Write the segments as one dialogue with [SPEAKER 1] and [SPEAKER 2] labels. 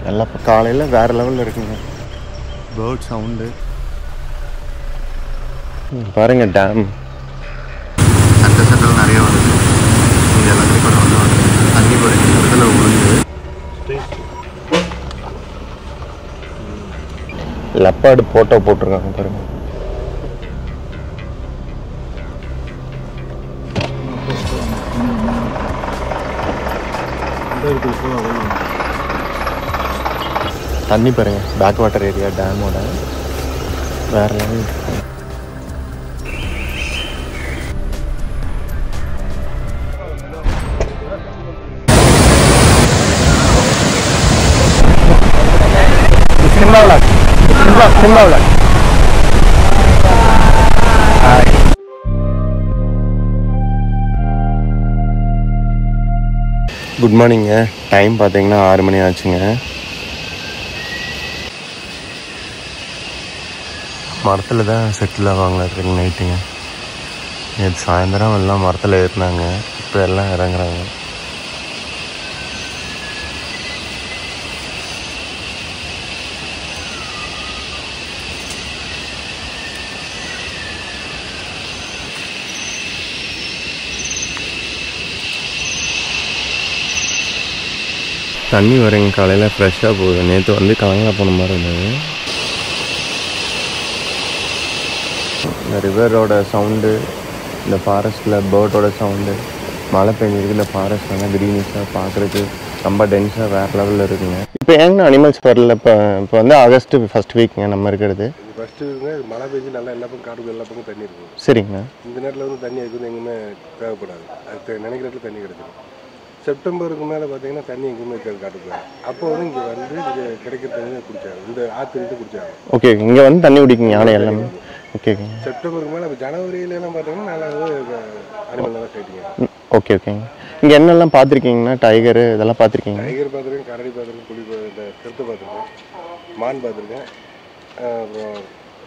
[SPEAKER 1] நல்லா காலையில் வேறு லெவலில் இருக்குங்க. பேர்ட் சவுண்டு பாருங்கள். டேம் சட்டல் நிறைய வருது. இது எல்லாத்தையும் கூட வந்து தண்ணி பாருங்க இடத்துல விழுந்து லெப்பாடு போட்டோ போட்டிருக்காங்க பாருங்க. தண்ணி பாருங்க. பேக் வாட்டர் ஏரியா டேமோட வேற லெவல். குட் மார்னிங்க. டைம் பார்த்தீங்கன்னா 6 மணி ஆச்சுங்க. மரத்தில் தான் செட்டில் ஆவாங்களா இருக்குங்க நைட்டுங்க. நேற்று சாயந்தரம் எல்லாம் மரத்தில் ஏறினாங்க. இப்போ எல்லாம் இறங்குறாங்க. தண்ணி வரங்க காலையில் ஃப்ரெஷ்ஷாக போகுது. நேற்று வந்து கலங்கலா போன மாதிரி இருந்தது. இந்த ரிவரோட சவுண்டு, இந்த ஃபாரஸ்ட்டில் பேர்டோட சவுண்டு, மழை பெஞ்சிருக்கு. இந்த ஃபாரஸ்ட் வந்து க்ரீனிஷாக பார்க்குறதுக்கு ரொம்ப டென்ஸாக வேறு லெவலில் இருக்குங்க. இப்போ ஏங்க அனிமல்ஸ் வரல? இப்போ வந்து ஆகஸ்ட் ஃபர்ஸ்ட் வீக்குங்க நம்ம இருக்கிறது.
[SPEAKER 2] ஃபஸ்ட்டு இருக்குங்க மழை பெஞ்சு நல்லா எல்லா பக்கம் காட்டுக்கு எல்லா பக்கம் தண்ணி இருக்கும்.
[SPEAKER 1] சரிங்க.
[SPEAKER 2] இந்த நேரத்தில் வந்து தண்ணி அதுக்கு வந்து எங்கேயுமே தேவைப்படாது. அது நினைக்கிற இடத்துல தண்ணி கிடச்சிடும். செப்டம்பருக்கு மேலே பார்த்தீங்கன்னா தண்ணி எங்கேயுமே இருக்காது காட்டுக்குள்ள. அப்போ வந்து இங்கே வந்து இங்கே கிடைக்கிற தண்ணி குடிச்சாங்க. இந்த ஆற்றுக்கிட்ட குடிச்சாங்க.
[SPEAKER 1] ஓகே. இங்கே வந்து தண்ணி குடிக்குங்க யானை எல்லாமே. Okay okay.
[SPEAKER 2] செப்டம்பருக்கு மேலே இப்போ ஜனவரியிலலாம் பார்த்தீங்கன்னா நல்லா அனிமல் நல்லா கேட்டீங்க.
[SPEAKER 1] ஓகே ஓகேங்க. இங்கே என்னெல்லாம் பார்த்துருக்கீங்கன்னா டைகரு இதெல்லாம் பார்த்துருக்கீங்க?
[SPEAKER 2] டைகர் பார்த்துருக்கேன், கரடி பார்த்துருக்கேன், புலி இந்த கருத்து பார்த்துருக்கேன், மான் பார்த்துருக்கேன், அப்புறம்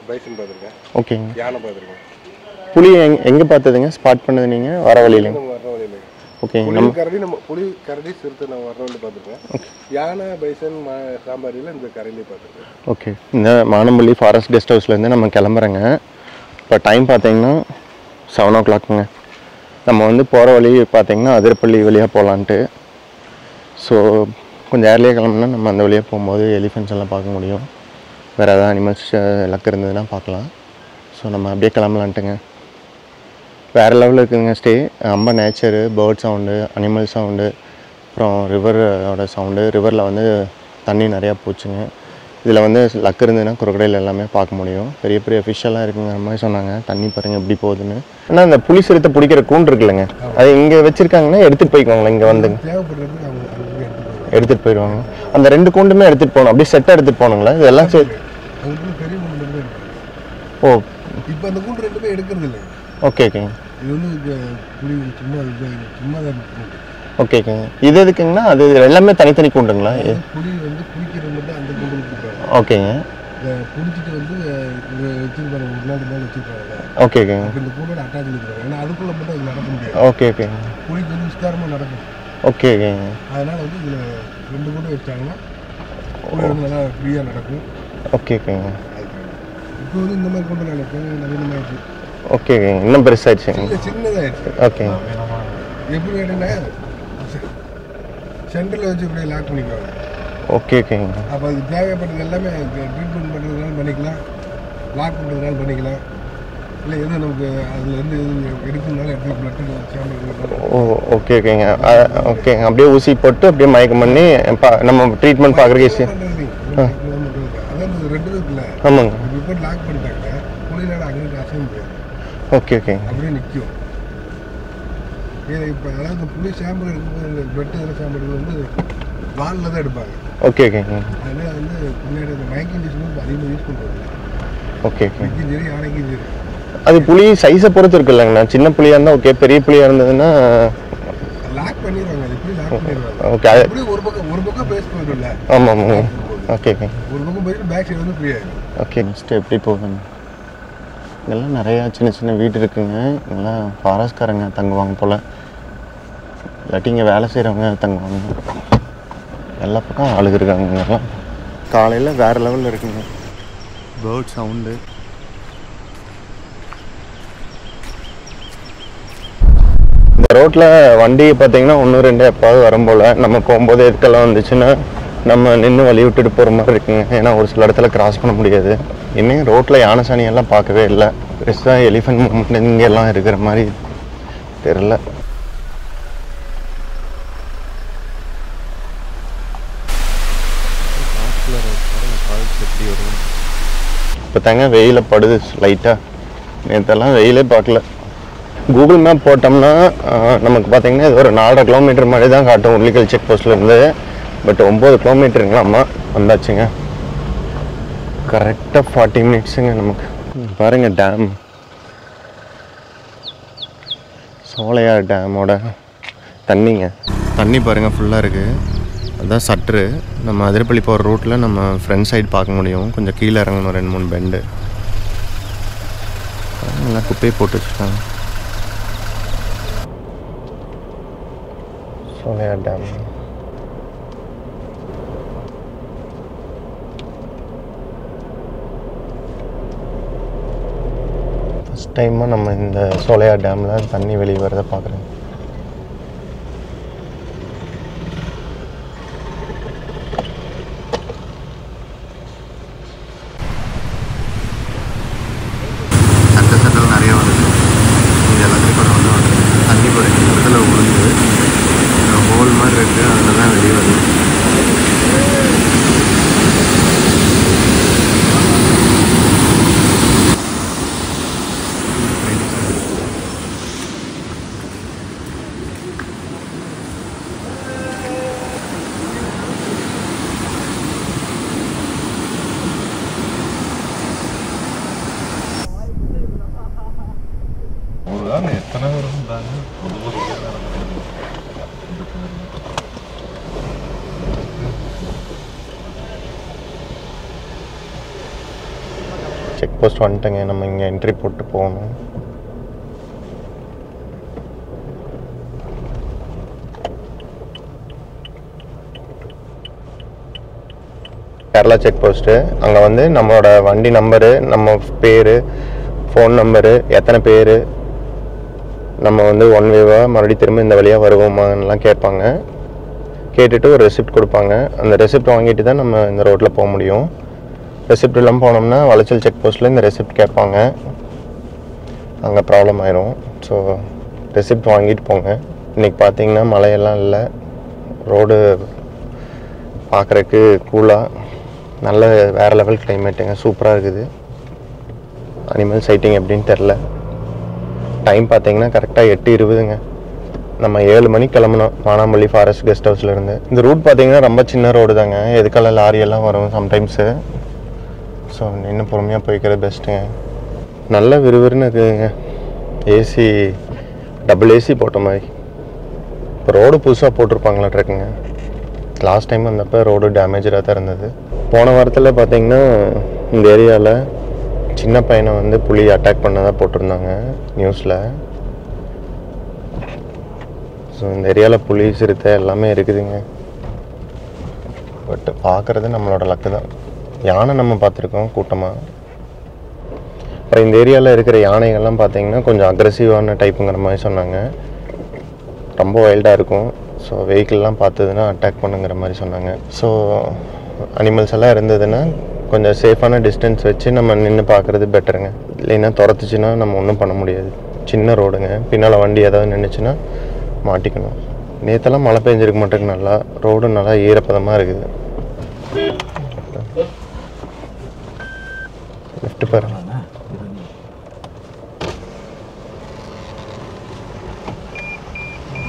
[SPEAKER 2] பைசன் பார்த்துருக்கேன்.
[SPEAKER 1] ஓகேங்க.
[SPEAKER 2] யானை பார்த்துருக்கேன்.
[SPEAKER 1] புளி எங்கே பார்த்ததுங்க ஸ்பாட் பண்ணது நீங்கள்? வர வழியில்?
[SPEAKER 2] வர வழியில்.
[SPEAKER 1] ஓகே.
[SPEAKER 2] கரடி நம்ம புலி கரடி சிறுத்தை நம்ம வர வழியில் பார்த்துருக்கேன். யானை பைசன் சாம்பாரியில் இந்த கரையிலே பார்த்துருக்கேன்.
[SPEAKER 1] ஓகே. இந்த மானம்பள்ளி ஃபாரஸ்ட் கெஸ்ட் ஹவுஸ்லேருந்து நம்ம கிளம்புறேங்க. இப்போ டைம் பார்த்தீங்கன்னா 7 o'clockங்க. நம்ம வந்து போகிற வழி பார்த்தீங்கன்னா அதிரப்பள்ளி வழியாக போகலான்ட்டு. ஸோ கொஞ்சம் ஏர்லியாக கிளம்புனா நம்ம அந்த வழியாக போகும்போது எலிஃபென்ட்ஸ் எல்லாம் பார்க்க முடியும். வேறு எதாவது அனிமல்ஸ் லக்கு இருந்ததுன்னா பார்க்கலாம். ஸோ நம்ம அப்படியே கிளம்பலான்ட்டுங்க. வேறு லெவலில் இருக்குதுங்க ஸ்டே. ரொம்ப nature, bird sound, animal sound, அப்புறம் ரிவரோட சவுண்டு. ரிவரில் வந்து தண்ணி நிறையா போச்சுங்க. இதில் வந்து லக்கு இருந்ததுன்னா குரோக்கடைல் எல்லாமே பார்க்க முடியும். பெரிய பெரிய ஃபிஷ்ஷெல்லாம் இருக்குங்கிற மாதிரி சொன்னாங்க. தண்ணி பாருங்கள் எப்படி போகுதுன்னு. ஆனால் அந்த புலி சிறுத்தை பிடிக்கிற கூண்டு இருக்குல்லங்க, அது இங்கே வச்சுருக்காங்கன்னா எடுத்துகிட்டு போய்க்குவாங்களா? இங்கே வந்து எடுத்துகிட்டு போயிடுவாங்க. அந்த 2 கூண்டுமே எடுத்துகிட்டு போகணும். அப்படியே செட்டாக எடுத்துகிட்டு போகணுங்களா? இதெல்லாம் சரி. ஓ,
[SPEAKER 2] இப்போ அந்த கூண்டு 2 பேர் எடுக்கிறது இல்லை.
[SPEAKER 1] ஓகே ஓகேங்க.
[SPEAKER 2] இது வந்து புலி சும்மா தான்.
[SPEAKER 1] ஓகே ஓகேங்க. இது எதுக்குங்கன்னா அது எல்லாமே தனித்தனி கூண்டுங்களா?
[SPEAKER 2] புலி வந்து குளிக்கிறது மட்டும் அந்த கூண்டு கொடுக்குறாங்க.
[SPEAKER 1] ஓகேங்க.
[SPEAKER 2] குடிச்சிட்டு வந்து வச்சுருப்பாங்க, ஒரு நாள் மேலே வச்சுருப்பாங்க.
[SPEAKER 1] ஓகே ஓகேங்க.
[SPEAKER 2] இந்த கூண்டோட அட்டாச் பண்ணிருக்காங்க. ஏன்னா அதுக்குள்ளே மட்டும் அது நடக்க முடியாது.
[SPEAKER 1] ஓகே ஓகேங்க.
[SPEAKER 2] புலிக்கு வந்து விஸ்தாரமாக நடக்கும்.
[SPEAKER 1] ஓகே ஓகேங்க.
[SPEAKER 2] அதனால் வந்து இதில் 2 கூண்டு வச்சாங்கன்னா புலி வந்து நல்லா ஃப்ரீயாக நடக்கும்.
[SPEAKER 1] ஓகே ஓகேங்க.
[SPEAKER 2] இப்போ வந்து இந்த மாதிரி கூண்டு நவீனமாகிடுச்சு.
[SPEAKER 1] ஓகே ஓகேங்க. இன்னும் பெருசாகிடுச்சுங்க.
[SPEAKER 2] சின்னதாகிடுச்சு.
[SPEAKER 1] ஓகே.
[SPEAKER 2] எப்படி கேட்டீங்கன்னா சென்டரில் வச்சு இப்படியே லாக் பண்ணிக்குவாங்க.
[SPEAKER 1] ஓகே ஓகேங்க.
[SPEAKER 2] அப்போ அது தேவைப்பட்டது எல்லாமே ட்ரீட்மெண்ட் பண்ணுறதுனால பண்ணிக்கலாம், லாக் பண்ணுறதுனால பண்ணிக்கலாம், இல்லை எதுவும் நமக்கு அதுலேருந்து எதுவும் எடுக்கிறதுனால எடுத்து பிளட்டு சாம்பிள்.
[SPEAKER 1] ஓ ஓகே ஓகேங்க. ஓகேங்க. அப்படியே ஊசி போட்டு அப்படியே மயக்கம் பண்ணி நம்ம ட்ரீட்மெண்ட் பார்க்குற கேஸ்.
[SPEAKER 2] அதான் 2 இருக்குல்ல.
[SPEAKER 1] ஆமாங்க.
[SPEAKER 2] இப்போ லாக் பண்ணிட்டாங்க. புலினால அங்கே அசைய முடியாது.
[SPEAKER 1] ஓகே ஓகேங்க.
[SPEAKER 2] அப்படியே நிற்கும். இப்போ அதாவது புலி சாம்பிள் எடுக்கும்போது பிளட் இதெல்லாம் சாம்பிள் வந்து வாலில் தான் எடுப்பாங்க.
[SPEAKER 1] ஓகே ஓகேங்க.
[SPEAKER 2] அதனால் வந்து பின்னாடி அந்த மைக் இன்ஜெக்ஷன் வந்து அதிகமாக யூஸ் பண்ணுறது.
[SPEAKER 1] Okay okay.
[SPEAKER 2] சரி, யானைக்கும் சரி.
[SPEAKER 1] அது புளி சைஸை பொறுத்து இருக்குல்லங்கண்ணா. சின்ன புளியாக இருந்தால் ஓகே, பெரிய புளியாக இருந்ததுன்னா
[SPEAKER 2] லாக் பண்ணிடுவாங்க. அது எப்படி லாக் பண்ணிடுவாங்க?
[SPEAKER 1] ஓகே.
[SPEAKER 2] எப்படி ஒரு பக்கம் பேஸ் பண்ணிடும்ல.
[SPEAKER 1] ஆமாம் ஆமாம். Okay okay.
[SPEAKER 2] ஒரு பக்கம் போயிட்டு பேக் சைடு வந்து ஃப்ரீ ஆகிடும்.
[SPEAKER 1] ஓகே. நெக்ஸ்ட்டு எப்படி போகுதுங்க? இங்கெல்லாம் நிறையா சின்ன சின்ன வீடு இருக்குங்க. இங்கெல்லாம் ஃபாரஸ்ட்காரங்க தங்குவாங்க போல், இல்லாட்டி இங்கே வேலை செய்கிறவங்க தங்குவாங்க. எல்லா பக்கம் ஆளுங்க இருக்காங்க. எல்லாம் காலையில் வேறு லெவலில் இருக்குங்க. Bird sound. இந்த ரோட்டில் வண்டி பார்த்தீங்கன்னா 1-2 எப்பாவது வரும் போல். நம்ம போகும்போது எதுக்கெல்லாம் வந்துச்சுன்னா நம்ம நின்று வழி விட்டுட்டு போகிற மாதிரி இருக்குங்க. ஏன்னா ஒரு சில இடத்துல கிராஸ் பண்ண முடியாது. இன்னும் ரோட்டில் யானை சாணியெல்லாம் பார்க்கவே இல்லை. பெருசாக எலிஃபென்ட் மூவ்மெண்ட் இங்கெல்லாம் இருக்கிற மாதிரி தெரில. இப்போ தாங்க வெயில படுது லைட்டாக. நேற்றெல்லாம் வெயிலே பார்க்கல. கூகுள் மேப் போட்டோம்னா நமக்கு பார்த்தீங்கன்னா இது ஒரு 4.5 கிலோமீட்டர் மாதிரி தான் காட்டும் உள்ளிக்கல் செக் போஸ்ட்லேருந்து. பட் 9 கிலோமீட்டருங்களாம்மா. வந்தாச்சுங்க. கரெக்டாக 40 மினிட்ஸுங்க நமக்கு. பாருங்கள் டேம், சோலையார் டேமோட தண்ணிங்க. தண்ணி பாருங்கள் ஃபுல்லாக இருக்குது. அதுதான் சட்ரு. நம்ம அதிரப்பள்ளி போகிற ரூட்டில் நம்ம ஃப்ரண்ட் சைடு பார்க்க முடியும். கொஞ்சம் கீழே இறங்கணும் 2-3 பெண்டு. நல்லா குப்பையை போட்டு வச்சுருக்காங்க. சோலையார் டேம். ஃபஸ்ட் டைமாக நம்ம இந்த சோலையார் டேமில் தண்ணி வெளியே வரதை பார்க்குறேன். சட்டல் நிறைய வருது. இது எல்லாத்துலேயும் கொஞ்சம் வந்து தண்ணி போகிற இடத்துல உளுந்து ஹோல் மாதிரி இருக்குது. அதில் தான் வெளியே வருது.
[SPEAKER 2] எத்தனை இருந்தாங்க
[SPEAKER 1] செக் போஸ்ட் வந்துட்டேங்க. நம்ம இங்கே என்ட்ரி போட்டு போகணும். Kerala check post. அங்கே வந்து நம்மளோட வண்டி நம்பரு, நம்ம பேர், ஃபோன் நம்பரு, எத்தனை பேர், நம்ம வந்து ஒன் வேவாக மறுபடியும் திரும்ப இந்த வழியாக வருவோமான்லாம் கேட்பாங்க. கேட்டுட்டு ஒரு ரெசிப்ட் கொடுப்பாங்க. அந்த ரெசிப்ட் வாங்கிட்டு தான் நம்ம இந்த ரோட்டில் போக முடியும். ரெசிப்ட் இல்லாமல் போனோம்னா வளைச்சல் செக் போஸ்ட்டில் இந்த ரெசிப்ட் கேட்பாங்க. அங்கே ப்ராப்ளம் ஆயிரும். ஸோ ரெசிப்ட் வாங்கிட்டு போங்க. இன்றைக்கி பார்த்தீங்கன்னா மழையெல்லாம் இல்லை. ரோடு பார்க்குறக்கு கூலாக நல்ல வேறு லெவல் கிளைமேட்டுங்க. சூப்பராக இருக்குது. அனிமல் சைட்டிங் எப்படின்னு தெரில. டைம் பார்த்தீங்கன்னா கரெக்டாக 8:20ங்க. நம்ம 7 மணிக்கு கிளம்பணும் மானாம்பள்ளி ஃபாரஸ்ட் கெஸ்ட் ஹவுஸ்லேருந்து. இந்த ரூட் பார்த்தீங்கன்னா ரொம்ப சின்ன ரோடு தாங்க. எதுக்கெல்லாம் லாரியெல்லாம் வரும் சம்டைம்ஸு. ஸோ இன்னும் பொறுமையாக போய்க்கிறது பெஸ்ட்டுங்க. நல்ல விறுவிறுன்னு இருக்குதுங்க. ஏசி டபுள் ஏசி போட்ட மாதிரி. இப்போ ரோடு புதுசாக போட்டிருப்பாங்களாட்ருக்குங்க. லாஸ்ட் டைம் வந்தப்போ ரோடு டேமேஜாக தான் இருந்தது. போன வாரத்தில் பார்த்தீங்கன்னா இந்த ஏரியாவில் சின்ன பையனை வந்து புலி அட்டாக் பண்ணதாக போட்டிருந்தாங்க நியூஸில். ஸோ இந்த ஏரியாவில் புலி, சிறுத்தை எல்லாமே இருக்குதுங்க. பட் பார்க்குறது நம்மளோட லக்கு தான். யானை நம்ம பார்த்துருக்கோம் கூட்டமாக. அப்புறம் இந்த ஏரியாவில் இருக்கிற யானைகள்லாம் பார்த்தீங்கன்னா கொஞ்சம் அக்ரெசிவான டைப்புங்கிற மாதிரி சொன்னாங்க. ரொம்ப வைல்டாக இருக்கும். ஸோ வெஹிக்கிள்லாம் பார்த்ததுன்னா அட்டாக் பண்ணுங்கிற மாதிரி சொன்னாங்க. ஸோ அனிமல்ஸ் எல்லாம் இருந்ததுன்னா கொஞ்சம் சேஃபான டிஸ்டன்ஸ் வச்சு நம்ம நின்று பார்க்குறது பெட்டருங்க. இல்லைன்னா துரத்துச்சுன்னா நம்ம ஒன்றும் பண்ண முடியாது. சின்ன ரோடுங்க. பின்னால் வண்டி ஏதாவது நின்றுச்சுன்னா மாட்டிக்கணும். நேற்றெல்லாம் மழை பெஞ்சிருக்க மாட்டேங்க. நல்லா ரோடு நல்லா ஈரப்பதமாக இருக்குது. லெஃப்ட் பாருங்க.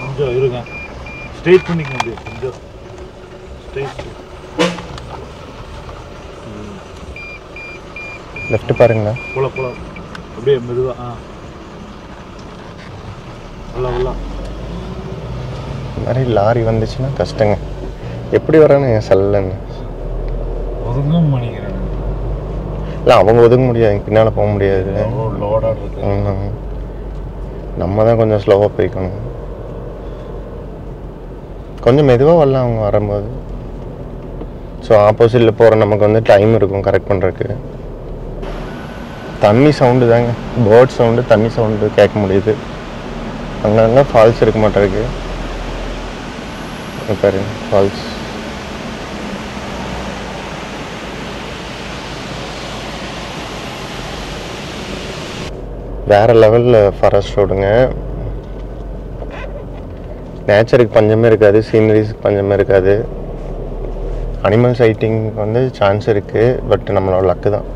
[SPEAKER 3] கொஞ்சம் இருங்க. ஸ்ட்ரெயிட் பண்ணிக்க முடியும். கொஞ்சம் ஸ்ட்ரெயிட்.
[SPEAKER 1] லெஃப்ட் பாருங்களா.
[SPEAKER 3] போல போல அப்படியே மெதுவா. உள்ள
[SPEAKER 1] இந்த மாதிரி லாரி வந்துச்சுன்னா கஷ்டங்க. எப்படி வரானுங்க சல்லுன்னு.
[SPEAKER 3] ஒதுங்க பண்ணிக்கிறேன்.
[SPEAKER 1] இல்லை அவங்க ஒதுங்க முடியாது. பின்னால் போக முடியாது.
[SPEAKER 3] லோடாக இருக்கு.
[SPEAKER 1] நம்ம தான் கொஞ்சம் ஸ்லோவாக போய்க்கணும். கொஞ்சம் மெதுவாக வரலாம் அவங்க வரும்போது. ஸோ ஆப்போசிட்டில் போகிற நமக்கு வந்து டைம் இருக்கும் கரெக்ட் பண்ணுறதுக்கு. தண்ணி சவுண்டு தாங்க, பேர்ட் சவுண்டு, தண்ணி சவுண்டு கேட்க முடியுது. அங்கங்கே ஃபால்ஸ் இருக்க மாட்டேருக்கு. பாருங்க ஃபால்ஸ். வேறு லெவலில் ஃபாரஸ்ட் ரோடுங்க. நேச்சருக்கு பஞ்சமே இருக்காது, சீனரிஸுக்கு பஞ்சமே இருக்காது. அனிமல் சைட்டிங் வந்து சான்ஸ் இருக்குது, பட் நம்மளோட லக்கு தான்.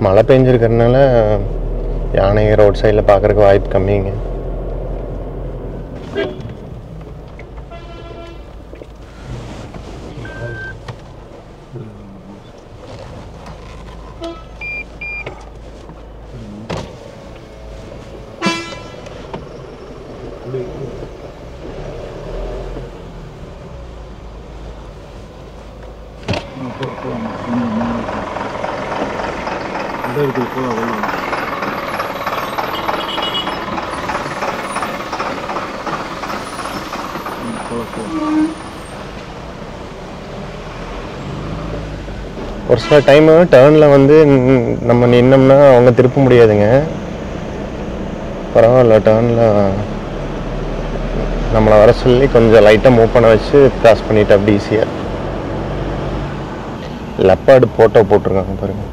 [SPEAKER 1] மழை பெஞ்சிருக்கிறதுனால யானை ரோட் சைடில் பார்க்குறதுக்கு வாய்ப்பு கம்மிங்க. ஒரு சில டைமு டேர்னில் வந்து நம்ம நின்னோம்னா அவங்க திருப்ப முடியாதுங்க. பரவாயில்ல, டேர்னில் நம்மளை வர சொல்லி கொஞ்சம் லைட்டாக மூவ் பண்ண வச்சு கிராஸ் பண்ணிட்டு அப்படி ஈஸியாக. லெப்பார்டு போட்டோ போட்டிருக்காங்க பாருங்க.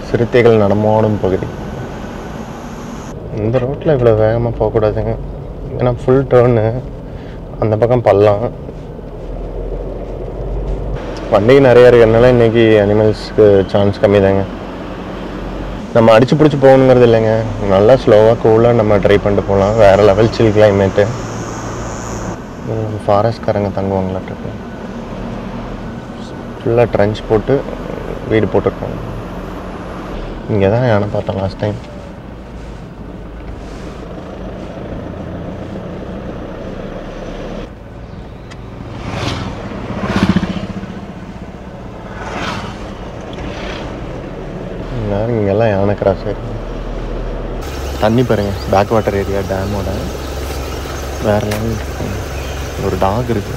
[SPEAKER 1] சிறுத்தைகள் நடமாடும் பகுதி. இந்த ரோட்டில் இவ்வளோ வேகமாக போகக்கூடாதுங்க, ஏன்னா ஃபுல் டேர்னு. அந்த பக்கம் பள்ளம், வண்டி நிறையா இருக்கிறதுனால இன்றைக்கி அனிமல்ஸ்க்கு சான்ஸ் கம்மி தாங்க. நம்ம அடிச்சு பிடிச்சி போகணுங்கிறது இல்லைங்க, நல்லா ஸ்லோவாக கூலாக நம்ம ட்ரை பண்ணிட்டு போகலாம். வேறு லெவல் சில் கிளைமேட்டு. ஃபாரஸ்ட்காரங்க தங்குவாங்களாட்டு. ஃபுல்லாக ட்ரென்ச் போட்டு வீடு போட்டிருக்காங்க. இங்கே தான் யானை பார்த்தோம் லாஸ்ட் டைம். இங்கெல்லாம் யானை கிராஸ் ஆயிருக்கு. தண்ணி பாருங்க, பேக் வாட்டர் ஏரியா டேமோட வேறு லெவல் இருக்கு. ஒரு டாக் இருக்கு.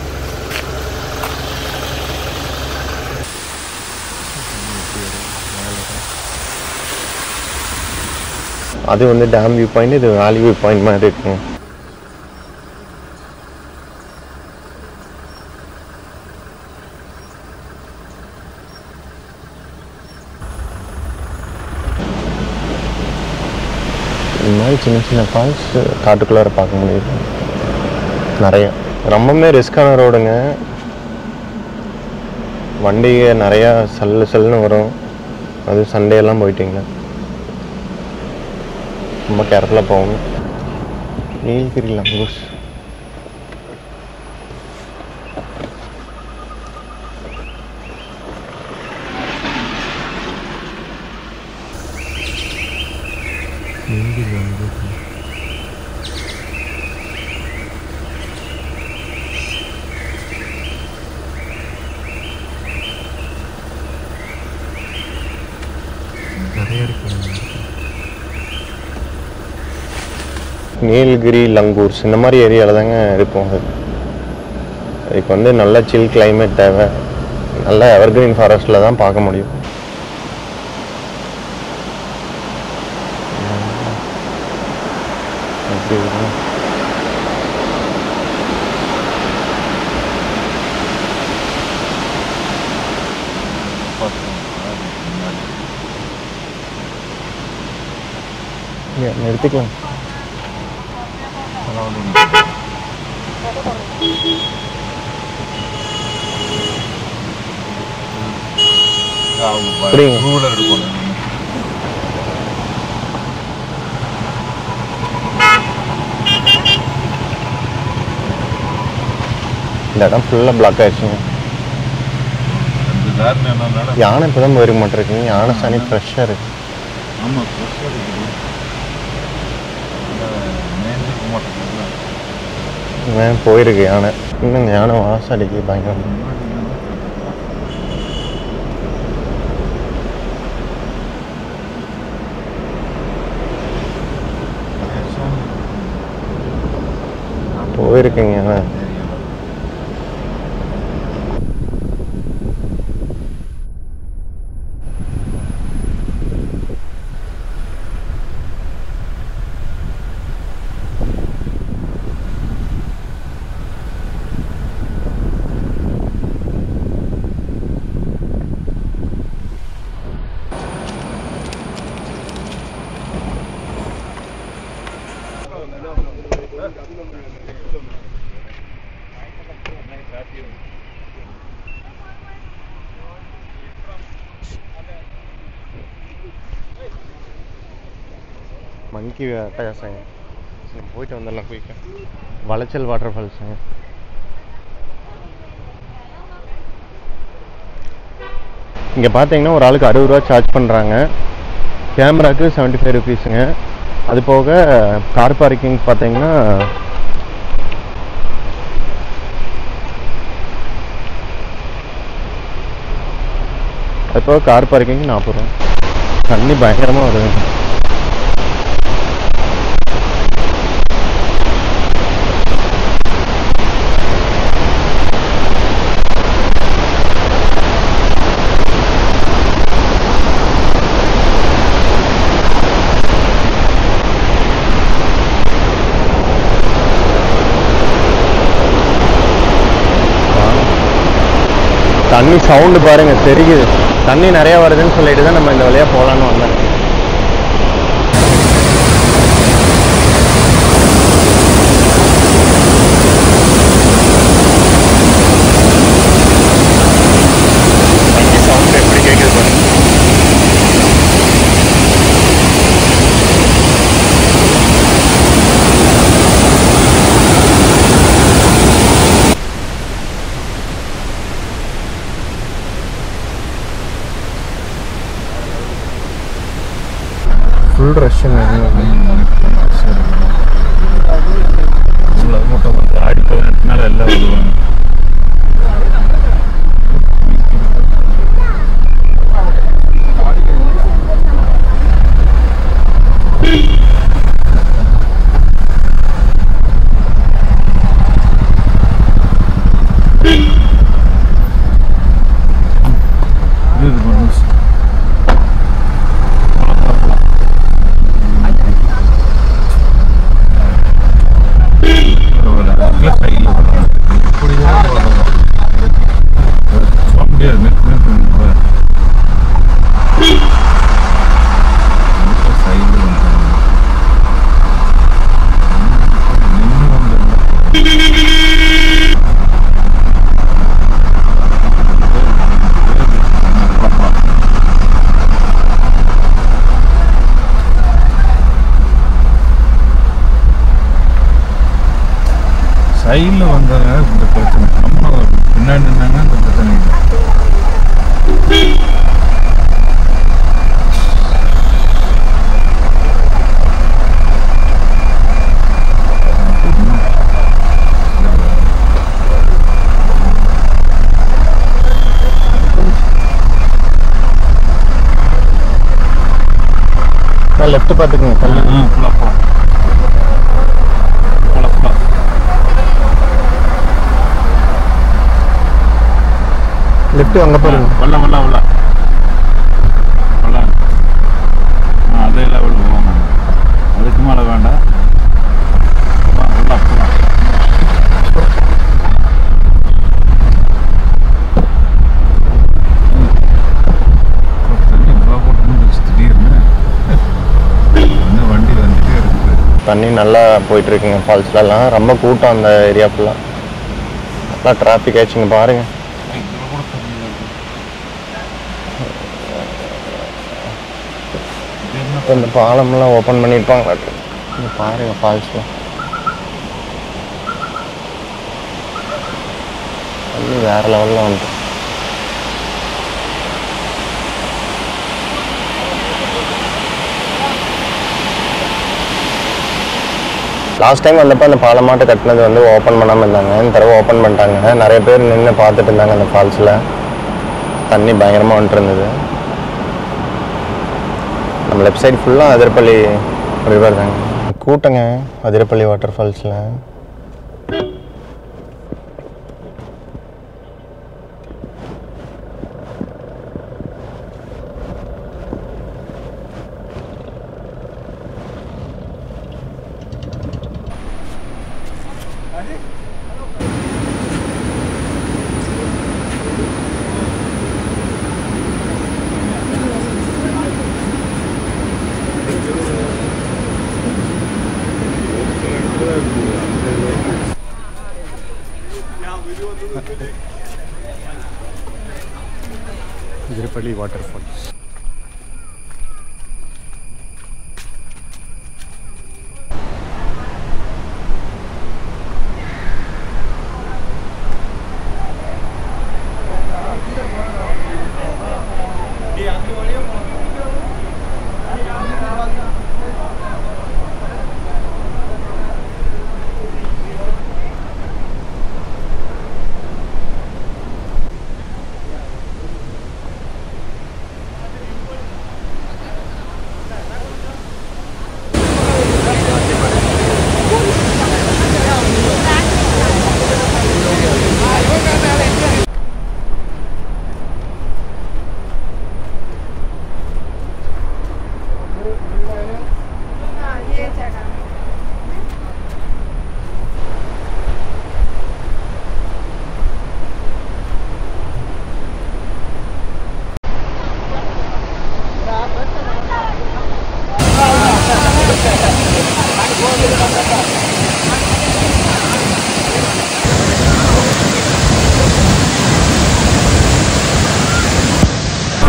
[SPEAKER 1] அது வந்து டேம் வியூ பாயிண்ட், இது வேலி வியூ பாயிண்ட் மாதிரி இருக்குங்க. இந்த மாதிரி சின்ன சின்ன ஃபால்ஸ் காட்டுக்குள்ளார பார்க்க முடியுது நிறைய. ரொம்பவுமே ரிஸ்க்கான ரோடுங்க. வண்டிங்க நிறையா சல்லுன்னு வரும். அது சண்டேலாம் போயிட்டீங்க, ரொம்ப கேர்ஃபுல்லாக போகணும். நீலகிரி லங்கூர்ஸ். நீலகிரி லங்கூர்ஸ் இந்த மாதிரி ஏரியாவில் தாங்க இருப்போம். இதுக்கு வந்து நல்ல சில் கிளைமேட் தேவை. நல்ல எவர்கிரீன் ஃபாரஸ்ட்டில் தான் பார்க்க முடியும். நிறுத்திக்கலாம். இந்த இடம் ஃபுல்லாக பிளாக் ஆயிடுச்சுங்க. யானை இப்போ தான் போயிருக்க மாட்டேருக்குங்க. யானை சனி ஃப்ரெஷ்ஷாக இருக்கு. போயிருக்கு யானை. இன்னும் யானை வாசம் அடிக்க பயங்கரம். போயிருக்குங்க யானை. மங்கி அட்டகாசங்க. போயிட்டு வந்துடலாம் குயிக்க. வளைச்சல் வாட்டர் ஃபால்ஸுங்க. இங்கே பார்த்தீங்கன்னா ஒரு ஆளுக்கு 60 ரூபா சார்ஜ் பண்ணுறாங்க. கேமராவுக்கு 75 ருபீஸுங்க. அது போக கார் பார்க்கிங் பார்த்தீங்கன்னா அது போக கார் பார்க்கிங் 40 ரூபா. தண்ணி பயங்கரமாக வருதுங்க. தண்ணி சவுண்டு பாருங்க தெரியுது. தண்ணி நிறைய வருதுன்னு சொல்லிட்டு தான் நம்ம இந்த வழியா போகலான்னு வந்தேன். தண்ணி சவுண்டு எப்படி கேட்குது பாருங்க. ஃபுல் ரஷ்ஷுங்க.
[SPEAKER 3] ஆடி போகிறதுனால எல்லாம் வருவாங்க. சைடில் வந்தாங்க இந்த பிரச்சனை. நம்ம பின்னாடி நின்னாங்க இந்த பிரச்சனை இல்லை.
[SPEAKER 1] லெஃப்ட் பார்த்துக்குங்க. தள்ளி லெஃப்ட் அங்கே பாருங்க.
[SPEAKER 3] வெள்ள அதே லெவல் போவாங்க. அதுக்கு மேலே வேண்டாம். வண்டி வந்துட்டே இருக்குது.
[SPEAKER 1] தண்ணி நல்லா போயிட்டு இருக்குங்க. ஃபால்ஸ்லாம் ரொம்ப கூட்டம். அந்த ஏரியா ஃபுல்லாக நல்லா டிராஃபிக் ஆச்சுங்க. பாருங்க இந்த பாலம்லாம் ஓப்பன் பண்ணியிருப்பாங்களாட்டு. இங்கே பாருங்க ஃபால்ஸ்லாம் தண்ணி வேறு லெவலில் வந்துட்டு. லாஸ்ட் டைம் வந்தப்போ அந்த பாலமாட்டை கட்டினது வந்து ஓப்பன் பண்ணாமல் இருந்தாங்க. இந்த தடவை ஓப்பன் பண்ணிட்டாங்க. நிறைய பேர் நின்று பார்த்துட்டு இருந்தாங்க அந்த ஃபால்ஸில். தண்ணி பயங்கரமாக வந்துட்டு இருந்தது. நம்ம லெஃப்ட் சைடு ஃபுல்லாக அதிரப்பள்ளி ரிவர் தாங்க. கூட்டங்க அதிரப்பள்ளி வாட்டர் ஃபால்ஸில். Athirappilly water falls.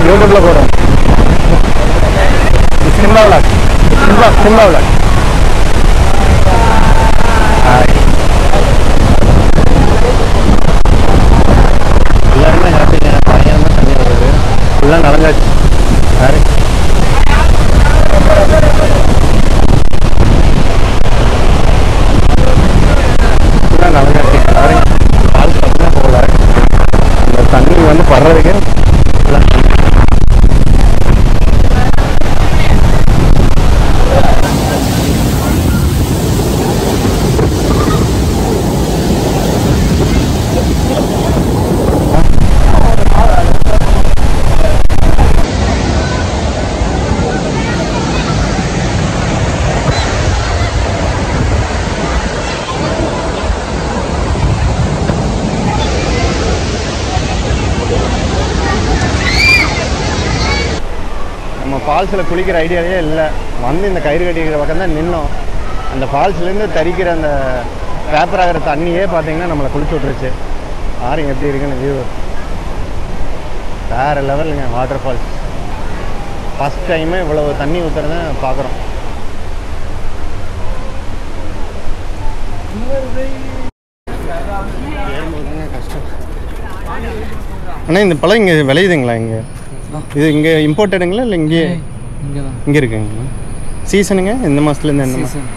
[SPEAKER 1] யூடியூப்ல போடுறோம். Simba vlog, Simba vlog. எல்லாருமே ஹாப்பிங்க. பையன் தான் தண்ணி வருது. ஃபுல்லாக நலங்காச்சு. யாரு ஃபுல்லாக நலங்காச்சு. யாருங்க பால் சாப்பிட்டா போகல. இந்த தண்ணி வந்து படுறதுக்கு ஃபால்ஸில் குளிக்கிற ஐடியாவே இல்லை. வந்து இந்த கயிறு கட்டிக்கிற பக்கம் தான் நின்னோம். அந்த ஃபால்ஸ்லேருந்து தரிக்கிற அந்த பேப்பர் ஆகிற தண்ணியே பார்த்தீங்கன்னா நம்மளை குளிச்சு விட்ருச்சு. ஆறுங்க எப்படி இருக்குன்னு வியூ வேறு லெவலுங்க. வாட்டர் ஃபால்ஸ் ஃபஸ்ட் டைமு இவ்வளோ தண்ணி ஊற்றுறத பார்க்குறோம். கஷ்டம். ஆனால் இந்த பழம் இங்கே விளையுதுங்களா? இங்கே இது இங்கே இம்போர்ட்டடுங்களா இல்லை இங்கே இங்கே இருக்குங்க? சீசனுங்க எந்த மாதத்துலேருந்து எந்த மாதம்?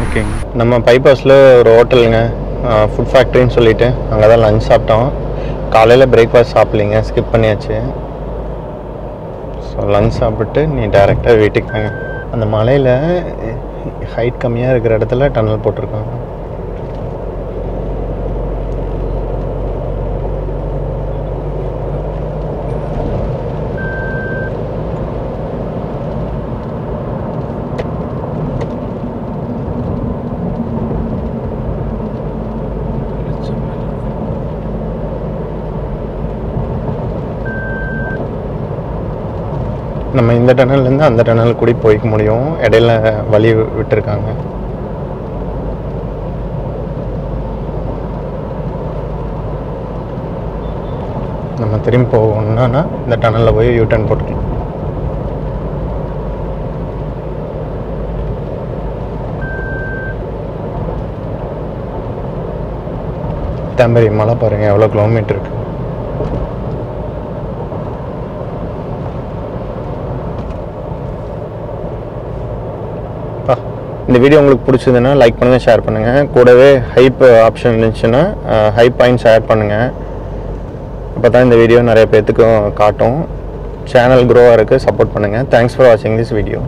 [SPEAKER 1] ஓகேங்க. நம்ம பைபாஸில் ஒரு ஹோட்டலுங்க, ஃபுட் ஃபேக்ட்ரின்னு சொல்லிட்டு அங்கே தான் லஞ்ச் சாப்பிட்டோம். காலையில் பிரேக்ஃபாஸ்ட் சாப்பிட்லிங்க, ஸ்கிப் பண்ணியாச்சு. ஸோ லஞ்ச் சாப்பிட்டு நீ டேரெக்டாக வீட்டுக்கு தாங்க. அந்த மலையில் ஹைட் கம்மியாக இருக்கிற இடத்துல டன்னல் போட்டிருக்காங்க. நம்ம இந்த டனல்லேருந்து அந்த டனல் கூடி போய்க்க முடியும். இடையில வழி விட்டுருக்காங்க. நம்ம திரும்பி போகணுன்னா இந்த டனலில் போய் யூட்டர்ன் போட்டுக்கலாம். தாம்பரி மலை பாருங்கள் எவ்வளோ கிலோமீட்டர் இருக்குது. இந்த வீடியோ உங்களுக்கு பிடிச்சதுன்னா லைக் பண்ணுங்கள், ஷேர் பண்ணுங்கள். கூடவே ஹைப் ஆப்ஷன் இருந்துச்சுன்னா ஹைப் பாயிண்ட்ஸ் ஆட் பண்ணுங்கள். அப்போ தான் இந்த வீடியோ நிறைய பேர்த்துக்கும் காட்டும். சேனல் க்ரோவாக இருக்குது, சப்போர்ட் பண்ணுங்கள். தேங்க்ஸ் ஃபார் வாட்சிங் திஸ் வீடியோ.